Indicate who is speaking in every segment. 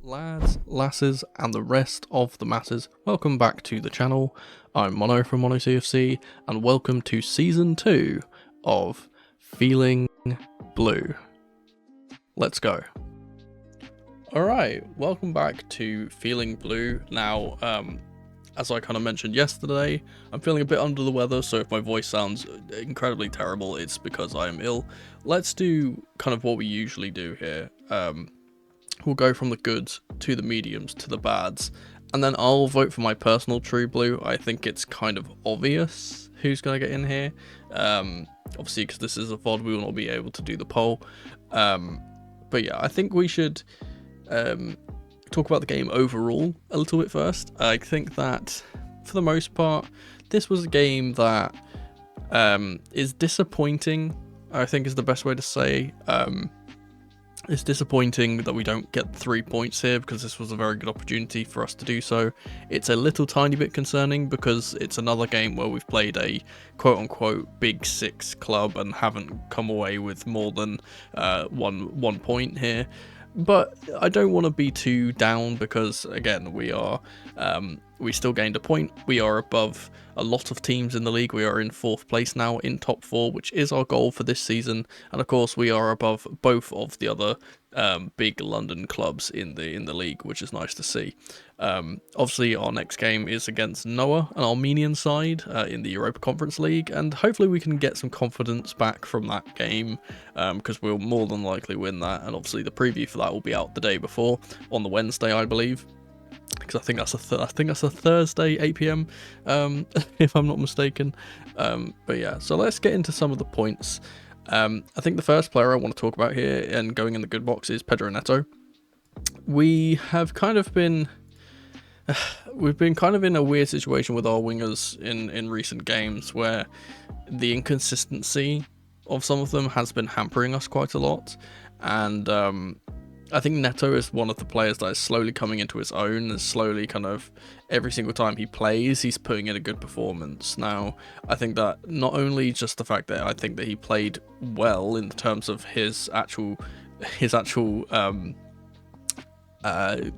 Speaker 1: Lads, lasses, and the rest of the masses, welcome back to the channel. I'm Mono from Mono CFC, and welcome to Season 2 of Feeling Blue. Let's go. Alright, welcome back to Feeling Blue. Now, as I kind of mentioned yesterday, I'm feeling a bit under the weather, so if my voice sounds incredibly terrible, it's because I am ill. Let's do kind of what we usually do here. We'll go from the goods to the mediums to the bads, and then I'll vote for my personal true blue. I think it's kind of obvious who's going to get in here. Obviously, because this is a VOD, we will not be able to do the poll. But yeah, I think we should talk about the game overall a little bit first. I think that, for the most part, this was a game that is disappointing, I think is the best way to say. It's disappointing that we don't get 3 points here, because this was a very good opportunity for us to do so. It's a little tiny bit concerning because it's another game where we've played a quote-unquote Big Six club and haven't come away with more than one point here. But I don't want to be too down because, again, we still gained a point. We are above a lot of teams in the league. We are in 4th place now in top 4, which is our goal for this season. And of course, we are above both of the other big London clubs in the league, which is nice to see. Obviously, our next game is against Noah, an Armenian side in the Europa Conference League, and hopefully we can get some confidence back from that game, because we'll more than likely win that. And obviously, the preview for that will be out the day before, on the Wednesday, I believe. Because I think that's a Thursday 8 PM, if I'm not mistaken. But yeah, so let's get into some of the points. I think the first player I want to talk about here and going in the good box is Pedro Neto. We have kind of been we've been kind of in a weird situation with our wingers in recent games, where the inconsistency of some of them has been hampering us quite a lot. And I think Neto is one of the players that is slowly coming into his own, and slowly kind of every single time he plays, he's putting in a good performance. Now, I think that not only just the fact that I think that he played well in terms of his actual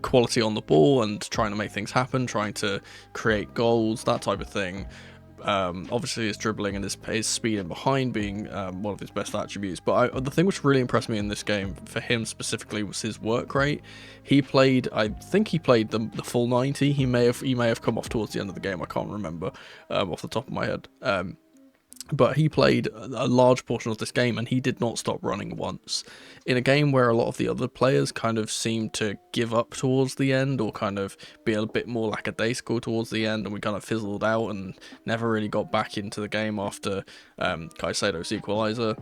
Speaker 1: quality on the ball and trying to make things happen, trying to create goals, that type of thing. Obviously his dribbling and his speed in behind being one of his best attributes, but the thing which really impressed me in this game for him specifically was his work rate. He played, I think he played the full 90. He may have come off towards the end of the game, I can't remember off the top of my head. But he played a large portion of this game, and he did not stop running once. In a game where a lot of the other players kind of seemed to give up towards the end, or kind of be a bit more lackadaisical towards the end, and we kind of fizzled out and never really got back into the game after Caicedo's equaliser.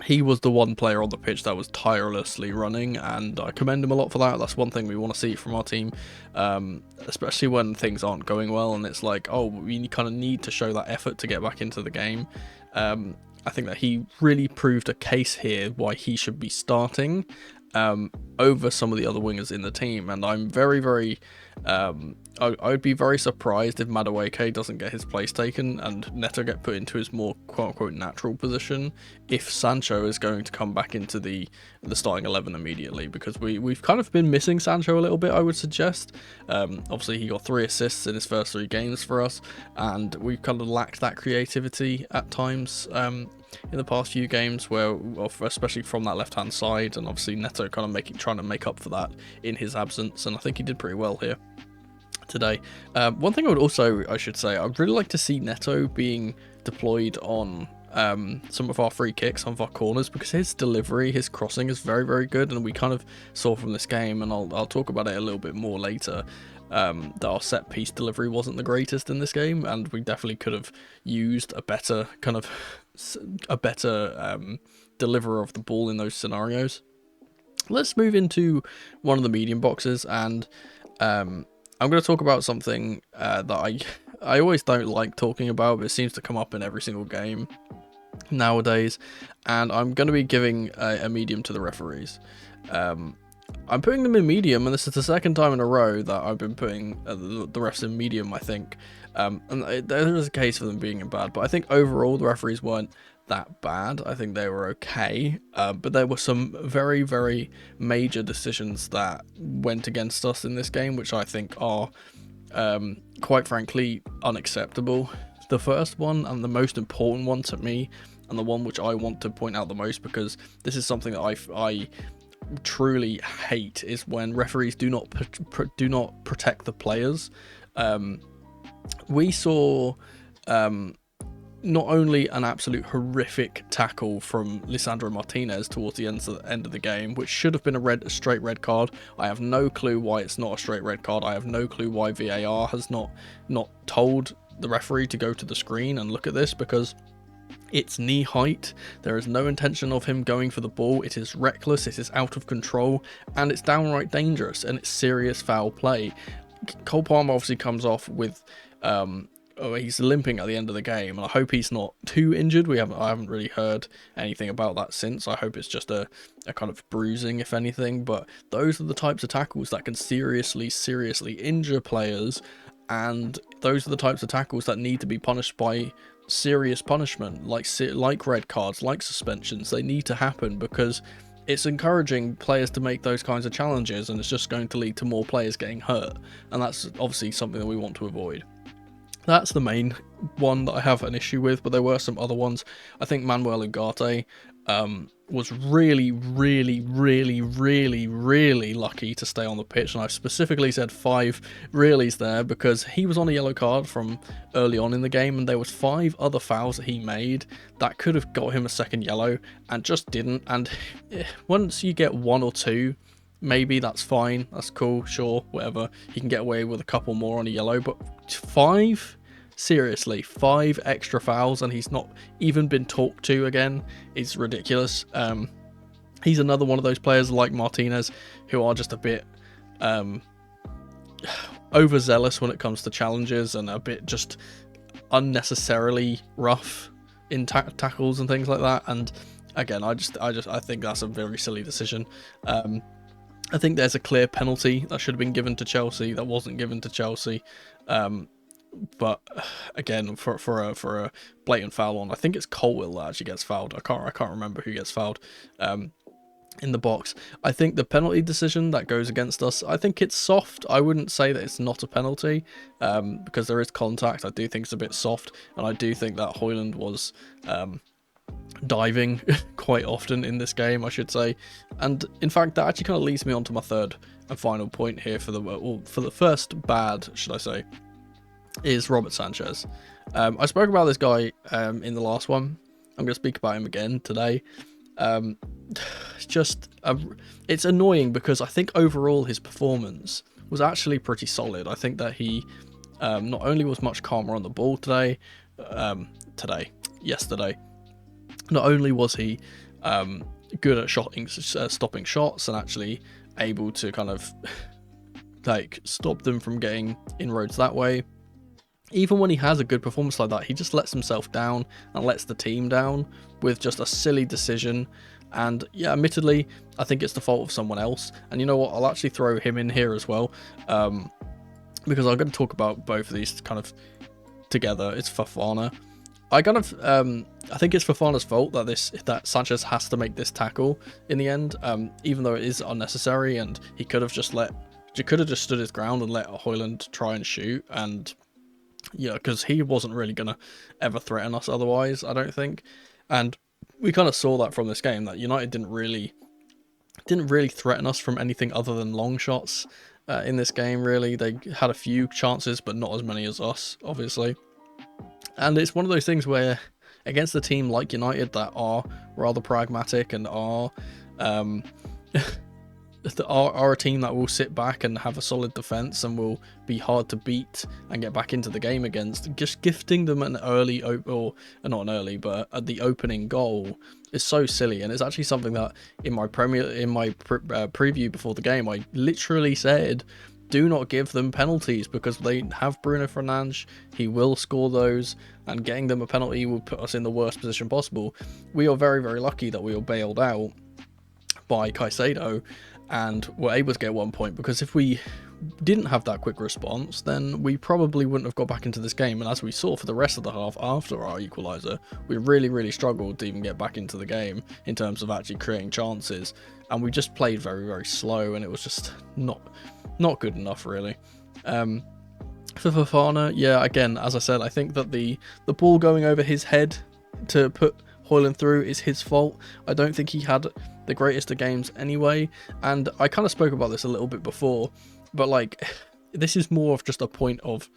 Speaker 1: He was the one player on the pitch that was tirelessly running, and I commend him a lot for that. That's one thing we want to see from our team, especially when things aren't going well and it's like, oh, we kind of need to show that effort to get back into the game. I think that he really proved a case here why he should be starting over some of the other wingers in the team, and I'm very, very I would be very surprised if Maresca doesn't get his place taken and Neto get put into his more quote-unquote natural position if Sancho is going to come back into the starting 11 immediately, because we've kind of been missing Sancho a little bit, I would suggest. Obviously he got 3 assists in his first 3 games for us, and we've kind of lacked that creativity at times in the past few games, where especially from that left hand side, and obviously Neto kind of trying to make up for that in his absence, and I think he did pretty well here today. One thing I should say, I'd really like to see Neto being deployed on some of our free kicks, some of our corners, because his delivery, his crossing is very, very good, and we kind of saw from this game, and I'll talk about it a little bit more later, that our set piece delivery wasn't the greatest in this game, and we definitely could have used a better deliverer of the ball in those scenarios. Let's move into one of the medium boxes, and I'm going to talk about something that I always don't like talking about, but it seems to come up in every single game nowadays, and I'm going to be giving a medium to the referees. I'm putting them in medium, and this is the second time in a row that I've been putting the refs in medium, I think. And there is a case for them being in bad, but I think overall the referees weren't that bad. I think they were okay, but there were some very, very major decisions that went against us in this game, which I think are, quite frankly, unacceptable. The first one, and the most important one to me, and the one which I want to point out the most, because this is something that I truly hate, is when referees do not protect the players. We saw not only an absolute horrific tackle from Lisandro Martinez towards the end of the game, which should have been a straight red card. I have no clue why it's not a straight red card. I have no clue why VAR has not told the referee to go to the screen and look at this, because it's knee height. There is no intention of him going for the ball. It is reckless, it is out of control, and it's downright dangerous, and it's serious foul play. Cole Palmer obviously comes off with he's limping at the end of the game, and I hope he's not too injured. I haven't really heard anything about that since. I hope it's just a kind of bruising, if anything. But those are the types of tackles that can seriously injure players, and those are the types of tackles that need to be punished by serious punishment, like red cards, like suspensions. They need to happen, because it's encouraging players to make those kinds of challenges, and it's just going to lead to more players getting hurt, and that's obviously something that we want to avoid. That's the main one that I have an issue with, but there were some other ones. I think Manuel Ugarte was really lucky to stay on the pitch, and I've specifically said 5 reallys there because he was on a yellow card from early on in the game, and there was 5 other fouls that he made that could have got him a second yellow and just didn't. And once you get 1 or 2, maybe that's fine, that's cool, sure, whatever, he can get away with a couple more on a yellow, but 5? Seriously, 5 extra fouls, and he's not even been talked to again. It's ridiculous. He's another one of those players like Martinez who are just a bit overzealous when it comes to challenges, and a bit just unnecessarily rough in tackles and things like that. And again, I think that's a very silly decision. I think there's a clear penalty that should have been given to Chelsea that wasn't given to Chelsea. But again, for a blatant foul on, I think it's Colwill that actually gets fouled. I can't remember who gets fouled in the box. I think the penalty decision that goes against us, I think it's soft. I wouldn't say that it's not a penalty, because there is contact. I do think it's a bit soft, and I do think that Højlund was diving quite often in this game, I should say. And in fact, that actually kind of leads me on to my third and final point here for the first bad, should I say, is Robert Sanchez. I spoke about this guy in the last one. I'm going to speak about him again today. It's annoying because I think overall his performance was actually pretty solid. I think that he not only was much calmer on the ball yesterday, not only was he good at stopping shots and actually able to kind of like stop them from getting inroads that way. Even when he has a good performance like that, he just lets himself down and lets the team down with just a silly decision. And yeah, admittedly, I think it's the fault of someone else. And you know what? I'll actually throw him in here as well, because I'm going to talk about both of these kind of together. It's Fofana. I think it's Fofana's fault that Sanchez has to make this tackle in the end, even though it is unnecessary, and he could have just stood his ground and let Højlund try and shoot, and yeah, because he wasn't really gonna ever threaten us otherwise, I don't think. And we kind of saw that from this game, that United didn't really threaten us from anything other than long shots in this game. Really, they had a few chances, but not as many as us, obviously. And it's one of those things where against a team like United that are rather pragmatic and are a team that will sit back and have a solid defense and will be hard to beat and get back into the game against, just gifting them an early but the opening goal is so silly. And it's actually something that in my preview before the game, I literally said, do not give them penalties, because they have Bruno Fernandes. He will score those, and getting them a penalty will put us in the worst position possible. We are very, very lucky that we were bailed out by Caicedo and were able to get 1 point, because if we didn't have that quick response, then we probably wouldn't have got back into this game. And as we saw for the rest of the half after our equaliser, we really struggled to even get back into the game in terms of actually creating chances. And we just played very slow, and it was just not good enough, really. For Fofana, yeah, again, as I said, I think that the ball going over his head to put Højlund through is his fault. I don't think he had the greatest of games anyway, and I kind of spoke about this a little bit before, but like, this is more of just a point of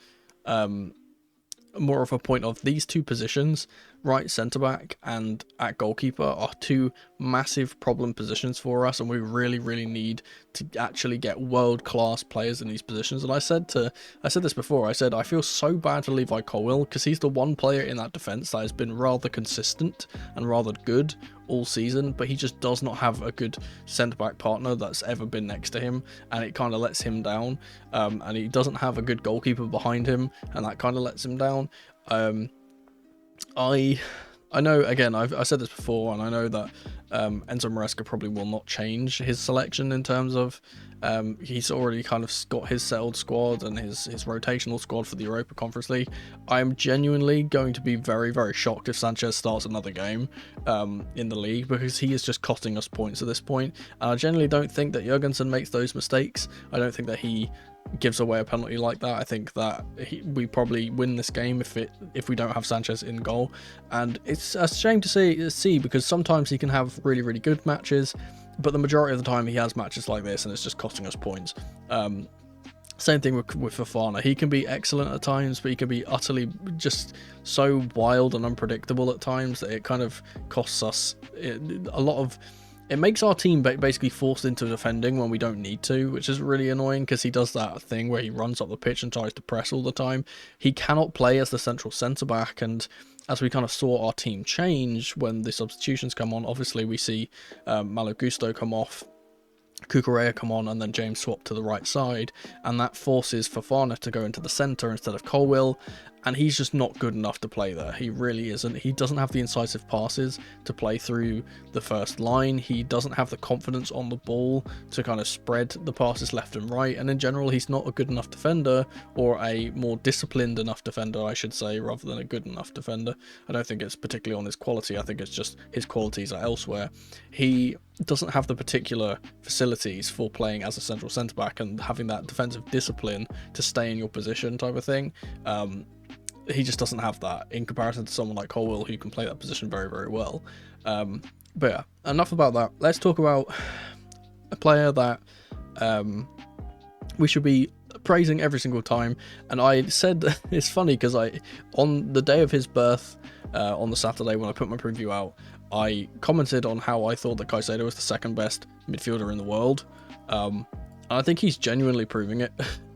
Speaker 1: these two positions, right centre back and at goalkeeper, are two massive problem positions for us, and we really need to actually get world-class players in these positions. And I said this before, I said I feel so bad for Levi Colwill, because he's the one player in that defence that has been rather consistent and rather good all season, but he just does not have a good centre-back partner that's ever been next to him, and it kind of lets him down. And he doesn't have a good goalkeeper behind him, and that kind of lets him down. I know, again, I said this before, and I know that Enzo Maresca probably will not change his selection in terms of he's already kind of got his settled squad and his rotational squad for the Europa Conference League. I am genuinely going to be very shocked if Sanchez starts another game in the league, because he is just costing us points at this point. And I genuinely don't think that Jurgensen makes those mistakes. I don't think that he gives away a penalty like that. I think that we probably win this game if we don't have Sanchez in goal, and it's a shame to see because sometimes he can have really good matches, but the majority of the time he has matches like this and it's just costing us points. Same thing with Fofana. He can be excellent at times, but he can be utterly just so wild and unpredictable at times that it kind of costs us a lot of. It makes our team basically forced into defending when we don't need to, which is really annoying, because he does that thing where he runs up the pitch and tries to press all the time. He cannot play as the central centre-back, and as we kind of saw our team change when the substitutions come on, obviously we see Malo Gusto come off, Cucurella come on, and then James swap to the right side, and that forces Fofana to go into the centre instead of Colwill, and he's just not good enough to play there. He really isn't. He doesn't have the incisive passes to play through the first line. He doesn't have the confidence on the ball to kind of spread the passes left and right, and in general he's not a good enough defender, or a more disciplined enough defender, I should say, rather than a good enough defender. I don't think it's particularly on his quality. I think it's just his qualities are elsewhere. He doesn't have the particular facilities for playing as a central centre-back and having that defensive discipline to stay in your position type of thing. He just doesn't have that in comparison to someone like Colwill, who can play that position very well. But yeah, enough about that. Let's talk about a player that we should be praising every single time. And I said, it's funny because on the day of his birth, on the Saturday when I put my preview out, I commented on how I thought that Caicedo was the second best midfielder in the world. And I think he's genuinely proving it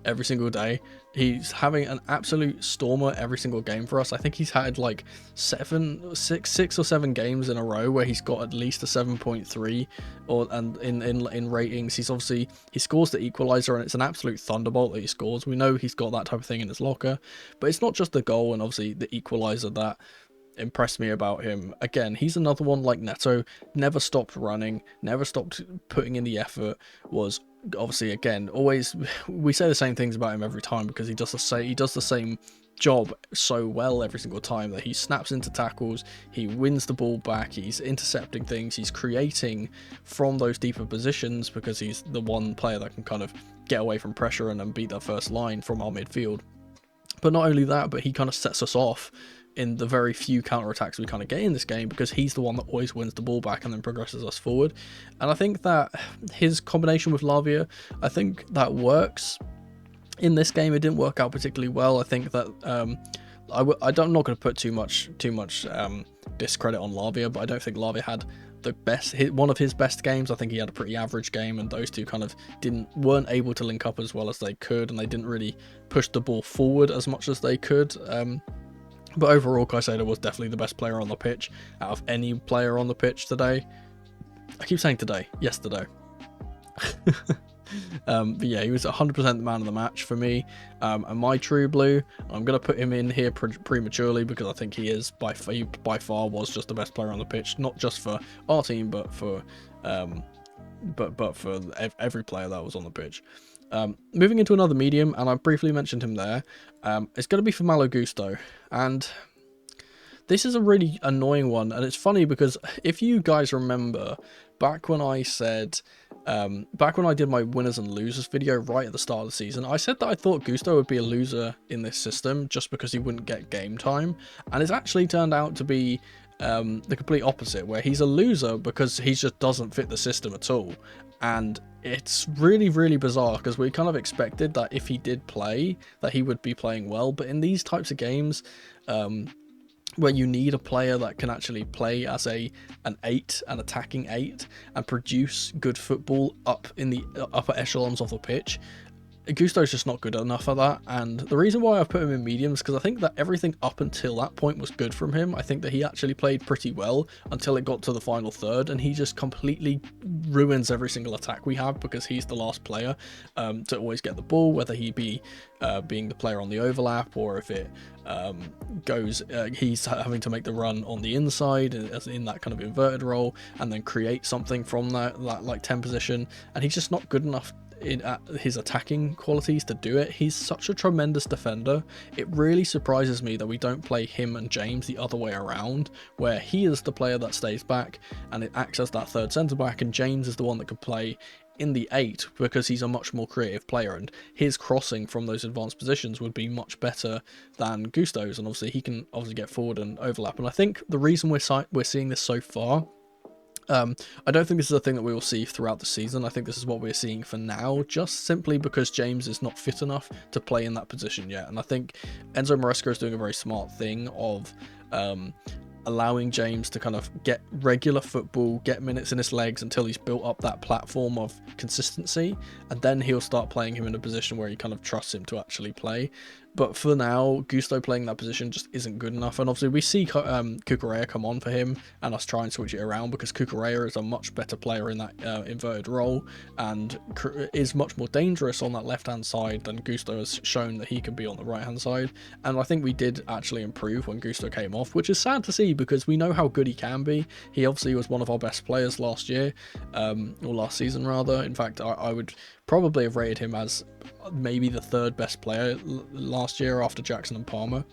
Speaker 1: every single day. He's having an absolute stormer every single game for us. I think he's had like six or seven games in a row where he's got at least a 7.3, and in ratings. He scores the equaliser, and it's an absolute thunderbolt that he scores. We know he's got that type of thing in his locker, but it's not just the goal and obviously the equaliser that impressed me about him. Again, he's another one like Neto, never stopped running, never stopped putting in the effort, was obviously, again, always, we say the same things about him every time because he does the same job so well every single time, that he snaps into tackles, he wins the ball back, he's intercepting things, he's creating from those deeper positions because he's the one player that can kind of get away from pressure and then beat that first line from our midfield. But not only that, but he kind of sets us off in the very few counter-attacks we kind of get in this game, because he's the one that always wins the ball back and then progresses us forward. And I think that his combination with Lavia, I think that works. In this game, it didn't work out particularly well. I think that I'm not going to put too much discredit on Lavia, but I don't think Lavia had one of his best games. I think he had a pretty average game, and those two kind of weren't able to link up as well as they could, and they didn't really push the ball forward as much as they could. But overall, Caicedo was definitely the best player on the pitch out of any player on the pitch today. I keep saying today, yesterday. But yeah, he was 100% the man of the match for me. And my true blue, I'm going to put him in here prematurely because I think he by far was just the best player on the pitch, not just for our team, but for every player that was on the pitch. Moving into another medium, and I briefly mentioned him there, it's going to be for Malo Gusto, and this is a really annoying one, and it's funny because if you guys remember, back when I said, back when I did my winners and losers video right at the start of the season, I said that I thought Gusto would be a loser in this system just because he wouldn't get game time, and it's actually turned out to be the complete opposite, where he's a loser because he just doesn't fit the system at all. And it's really, really bizarre because we kind of expected that if he did play, that he would be playing well, but in these types of games, where you need a player that can actually play as an 8, an attacking 8, and produce good football up in the upper echelons of the pitch, Gusto's just not good enough for that. And the reason why I've put him in mediums, because I think that everything up until that point was good from him. I think that he actually played pretty well until it got to the final third, and he just completely ruins every single attack we have because he's the last player to always get the ball, whether he be being the player on the overlap, or if it goes, he's having to make the run on the inside as in that kind of inverted role and then create something from that like 10 position, and he's just not good enough in his attacking qualities to do it. He's such a tremendous defender. It really surprises me that we don't play him and James the other way around, where he is the player that stays back and it acts as that third centre back, and James is the one that can play in the 8 because he's a much more creative player, and his crossing from those advanced positions would be much better than Gusto's, and obviously he can get forward and overlap. And I think the reason we're seeing this so far, I don't think this is a thing that we will see throughout the season. I think this is what we're seeing for now, just simply because James is not fit enough to play in that position yet. And I think Enzo Maresca is doing a very smart thing of allowing James to kind of get regular football, get minutes in his legs until he's built up that platform of consistency, and then he'll start playing him in a position where he kind of trusts him to actually play. But for now, Gusto playing that position just isn't good enough, and obviously we see Cucurella come on for him and us try and switch it around, because Cucurella is a much better player in that inverted role and is much more dangerous on that left hand side than Gusto has shown that he can be on the right hand side. And I think we did actually improve when Gusto came off, which is sad to see because we know how good he can be. He obviously was one of our best players last year, or last season rather. In fact, I would probably have rated him as maybe the third best player last year after Jackson and Palmer.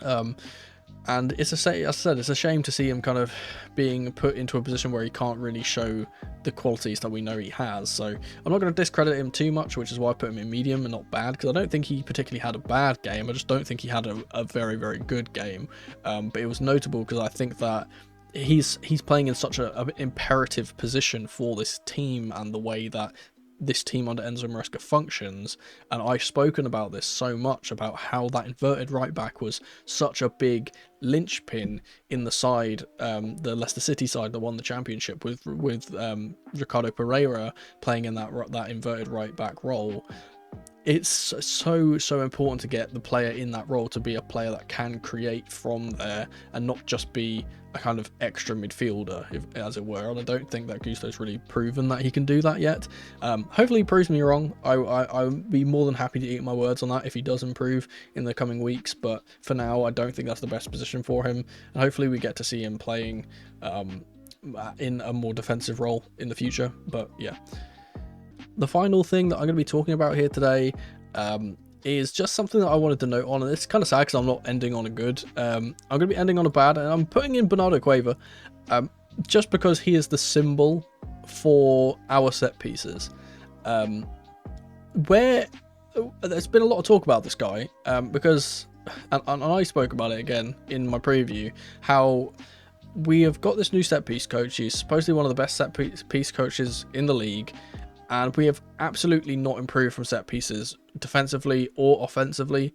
Speaker 1: And it's as I said, it's a shame to see him kind of being put into a position where he can't really show the qualities that we know he has. So I'm not going to discredit him too much, which is why I put him in medium and not bad, because I don't think he particularly had a bad game. I just don't think he had a very, very good game. But it was notable because I think that he's playing in such an imperative position for this team and the way that this team under Enzo Maresca functions. And I've spoken about this so much, about how that inverted right back was such a big linchpin in the side, the Leicester City side that won the championship, with Ricardo Pereira playing in that inverted right back role. It's so important to get the player in that role to be a player that can create from there and not just be a kind of extra midfielder, as it were. And I don't think that Gusto's really proven that he can do that yet. Hopefully he proves me wrong. I'll be more than happy to eat my words on that if he does improve in the coming weeks. But for now, I don't think that's the best position for him. And hopefully we get to see him playing in a more defensive role in the future. But yeah. The final thing that I'm going to be talking about here today is just something that I wanted to note on, and it's kind of sad because I'm not ending on a good. I'm going to be ending on a bad, and I'm putting in Bernardo Cueva just because he is the symbol for our set pieces. Where there's been a lot of talk about this guy because, and I spoke about it again in my preview, how we have got this new set piece coach. He's supposedly one of the best set piece coaches in the league. And we have absolutely not improved from set pieces defensively or offensively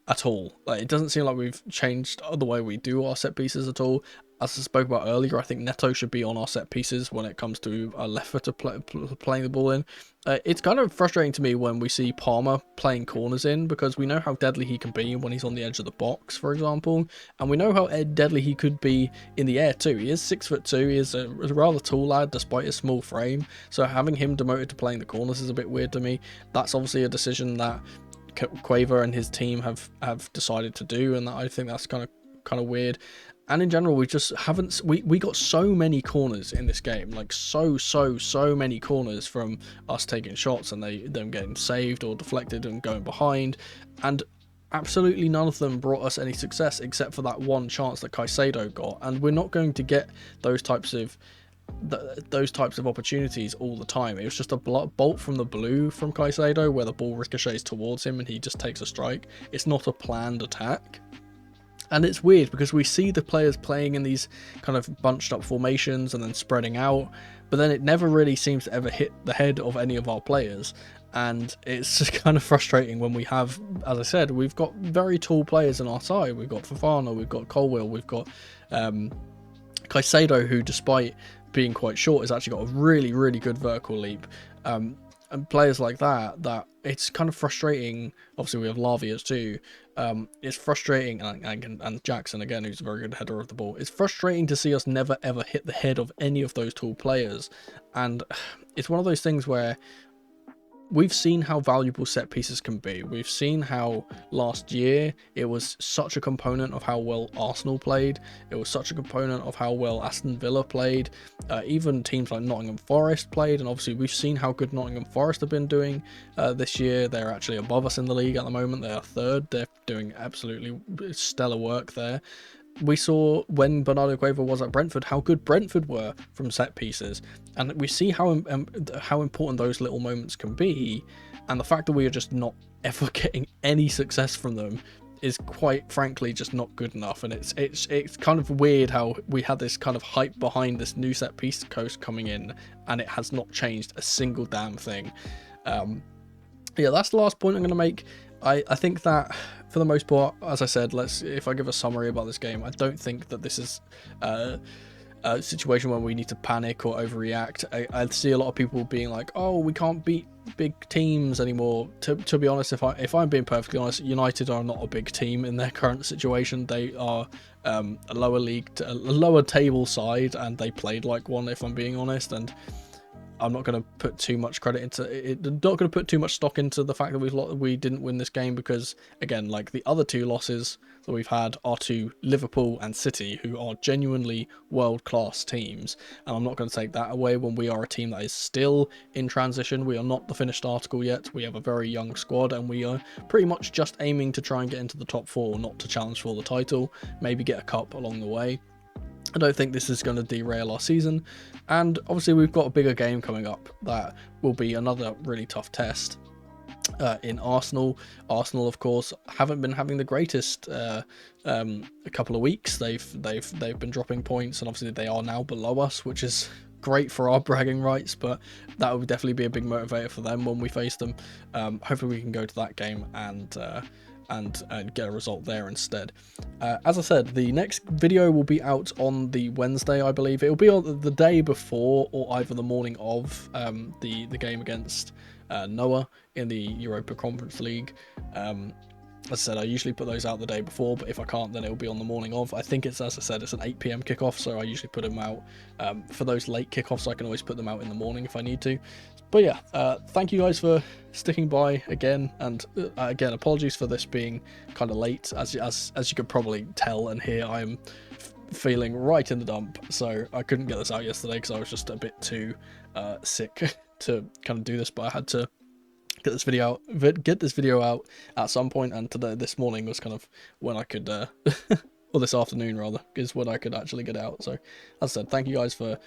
Speaker 1: at all. Like, it doesn't seem like we've changed the way we do our set pieces at all. As I spoke about earlier, I think Neto should be on our set pieces when it comes to a left footer playing the ball in. It's kind of frustrating to me when we see Palmer playing corners in, because we know how deadly he can be when he's on the edge of the box, for example, and we know how deadly he could be in the air too. He is 6'2", he is a rather tall lad despite his small frame, so having him demoted to playing the corners is a bit weird to me. That's obviously a decision that Cueva and his team have decided to do, and I think that's kind of weird. And in general, we just haven't. We got so many corners in this game, like so many corners from us taking shots and them getting saved or deflected and going behind, and absolutely none of them brought us any success except for that one chance that Caicedo got. And we're not going to get those types of opportunities all the time. It was just a bolt from the blue from Caicedo where the ball ricochets towards him and he just takes a strike. It's not a planned attack. And it's weird because we see the players playing in these kind of bunched up formations and then spreading out, but then it never really seems to ever hit the head of any of our players. And it's just kind of frustrating when we have, as I said, we've got very tall players on our side. We've got Fofana, we've got Colwill, we've got Caicedo, who despite being quite short has actually got a really good vertical leap. And players like that it's kind of frustrating. Obviously we have Lavias too. It's frustrating, and Jackson again, who's a very good header of the ball. It's frustrating to see us never ever hit the head of any of those tall players, and it's one of those things where we've seen how valuable set pieces can be. We've seen how last year it was such a component of how well Arsenal played. It was such a component of how well Aston Villa played. Even teams like Nottingham Forest played. And obviously we've seen how good Nottingham Forest have been doing this year. They're actually above us in the league at the moment. They are third. They're doing absolutely stellar work there. We saw when Bernardo Cueva was at Brentford how good Brentford were from set pieces, and we see how important those little moments can be, and the fact that we are just not ever getting any success from them is quite frankly just not good enough. And it's kind of weird how we had this kind of hype behind this new set piece coach coming in, and it has not changed a single damn thing. Yeah, that's the last point I'm going to make. I think that for the most part, as I said, if I give a summary about this game, I don't think that this is a situation where we need to panic or overreact. I see a lot of people being like, oh, we can't beat big teams anymore. To be honest, if I'm being perfectly honest, United are not a big team in their current situation. They are a lower table side, and they played like one, if I'm being honest. And I'm not going to put too much credit into it. Not going to put too much stock into the fact that we didn't win this game, because again, like the other two losses that we've had are to Liverpool and City, who are genuinely world-class teams, and I'm not going to take that away when we are a team that is still in transition. We are not the finished article yet. We have a very young squad, and we are pretty much just aiming to try and get into the top four, not to challenge for the title, maybe get a cup along the way. I don't think this is going to derail our season, and obviously we've got a bigger game coming up that will be another really tough test in Arsenal. Arsenal, of course, haven't been having the greatest a couple of weeks. They've been dropping points, and obviously they are now below us, which is great for our bragging rights, but that would definitely be a big motivator for them when we face them. Hopefully we can go to that game and get a result there instead. As I said, the next video will be out on the Wednesday, I believe. It will be on the day before, or either the morning of the game against Noah in the Europa Conference League. As I said, I usually put those out the day before, but if I can't, then it'll be on the morning of. I think it's, as I said, it's an 8 PM kickoff, so I usually put them out. For those late kickoffs, I can always put them out in the morning if I need to. But yeah, thank you guys for sticking by again, and again, apologies for this being kind of late. As you could probably tell and hear, I'm feeling right in the dump, so I couldn't get this out yesterday because I was just a bit too sick to kind of do this, but I had to get this video out at some point, and this morning was kind of when I could or this afternoon rather, is when I could actually get out. So as I said, thank you guys for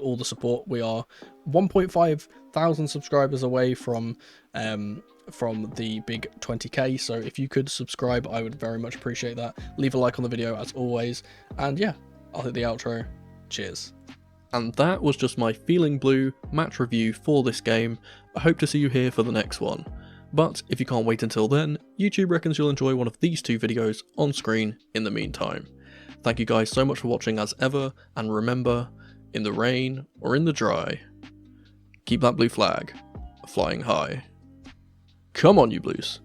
Speaker 1: all the support. We are 1,500 subscribers away from the big 20k, so if you could subscribe, I would very much appreciate that. Leave a like on the video as always, and yeah, I'll hit the outro. Cheers. And that was just my Feeling Blue match review for this game. I hope to see you here for the next one. But if you can't wait until then, YouTube reckons you'll enjoy one of these two videos on screen in the meantime. Thank you guys so much for watching as ever, and remember, in the rain or in the dry, keep that blue flag flying high. Come on, you Blues.